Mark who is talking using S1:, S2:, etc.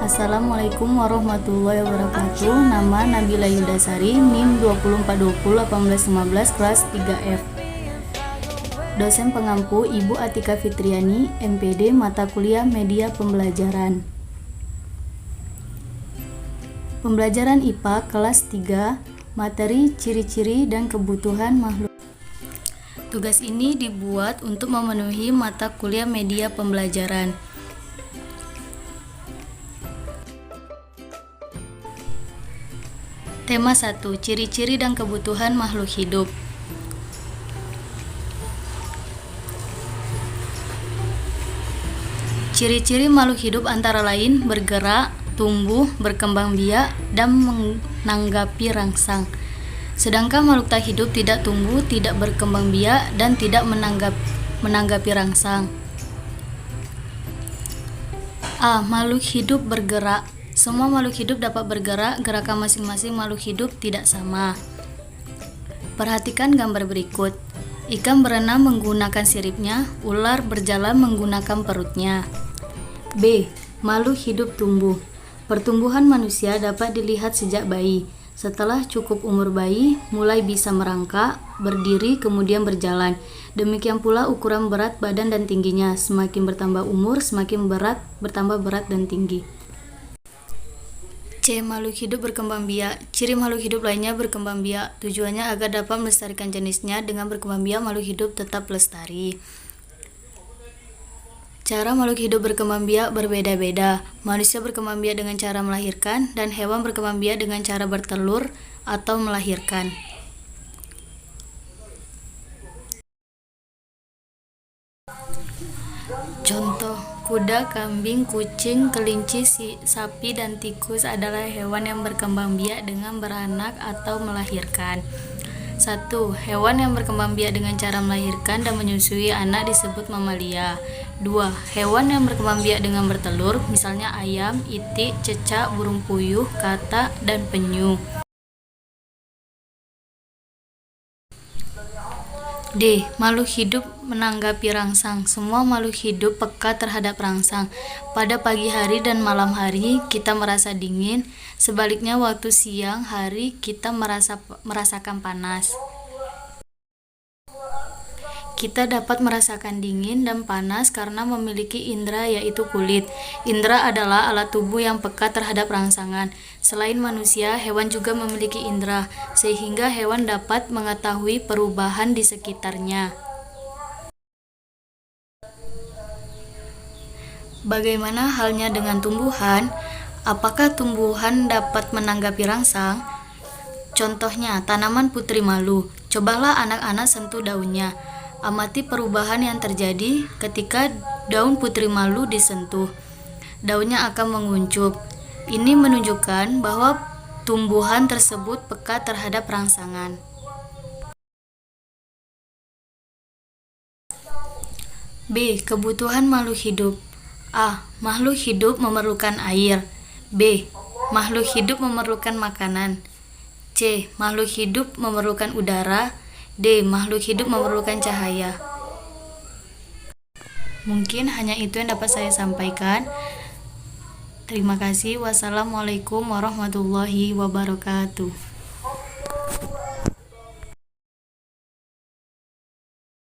S1: Assalamualaikum warahmatullahi wabarakatuh. Nama Nabila Yudasari, NIM 204201815 kelas 3F. Dosen pengampu Ibu Atika Fitriani, MPD Mata Kuliah Media Pembelajaran. Pembelajaran IPA kelas 3, materi ciri-ciri dan kebutuhan makhluk. Tugas ini dibuat untuk memenuhi mata kuliah media pembelajaran. Tema 1. Ciri-ciri dan kebutuhan makhluk hidup. Ciri-ciri makhluk hidup antara lain bergerak, tumbuh, berkembang biak, dan menanggapi rangsang. Sedangkan makhluk tak hidup tidak tumbuh, tidak berkembang biak, dan tidak menanggapi rangsang. A. Makhluk hidup bergerak. Semua makhluk hidup dapat bergerak, gerakan masing-masing makhluk hidup tidak sama. Perhatikan gambar berikut. Ikan berenang menggunakan siripnya, ular berjalan menggunakan perutnya. B. Makhluk hidup tumbuh. Pertumbuhan manusia dapat dilihat sejak bayi. Setelah cukup umur bayi, mulai bisa merangkak, berdiri, kemudian berjalan. Demikian pula ukuran berat badan dan tingginya. Semakin bertambah umur, semakin bertambah berat dan tinggi. C. Makhluk hidup berkembang biak. Ciri makhluk hidup lainnya berkembang biak. Tujuannya agar dapat melestarikan jenisnya. Dengan berkembang biak, makhluk hidup tetap lestari. Cara makhluk hidup berkembang biak berbeda-beda. Manusia berkembang biak dengan cara melahirkan, dan hewan berkembang biak dengan cara bertelur atau melahirkan. Contoh, kuda, kambing, kucing, kelinci, sapi, dan tikus adalah hewan yang berkembang biak dengan beranak atau melahirkan. 1. Hewan yang berkembang biak dengan cara melahirkan dan menyusui anak disebut mamalia. 2. Hewan yang berkembang biak dengan bertelur, misalnya ayam, itik, cecak, burung puyuh, katak, dan penyu. D. Makhluk hidup menanggapi rangsang. Semua makhluk hidup peka terhadap rangsang. Pada pagi hari dan malam hari kita merasa dingin, sebaliknya waktu siang hari kita merasakan panas. Kita dapat merasakan dingin dan panas karena memiliki indera, yaitu kulit. Indera adalah alat tubuh yang peka terhadap rangsangan. Selain manusia, hewan juga memiliki indera, sehingga hewan dapat mengetahui perubahan di sekitarnya. Bagaimana halnya dengan tumbuhan? Apakah tumbuhan dapat menanggapi rangsang? Contohnya, tanaman putri malu. Cobalah anak-anak sentuh daunnya. Amati perubahan yang terjadi ketika daun putri malu disentuh. Daunnya akan menguncup. Ini menunjukkan bahwa tumbuhan tersebut peka terhadap rangsangan. B. Kebutuhan makhluk hidup. A. Makhluk hidup memerlukan air. B. Makhluk hidup memerlukan makanan. C. Makhluk hidup memerlukan udara. D. Makhluk hidup memerlukan cahaya. Mungkin hanya itu yang dapat saya sampaikan. Terima kasih. Wassalamualaikum warahmatullahi wabarakatuh.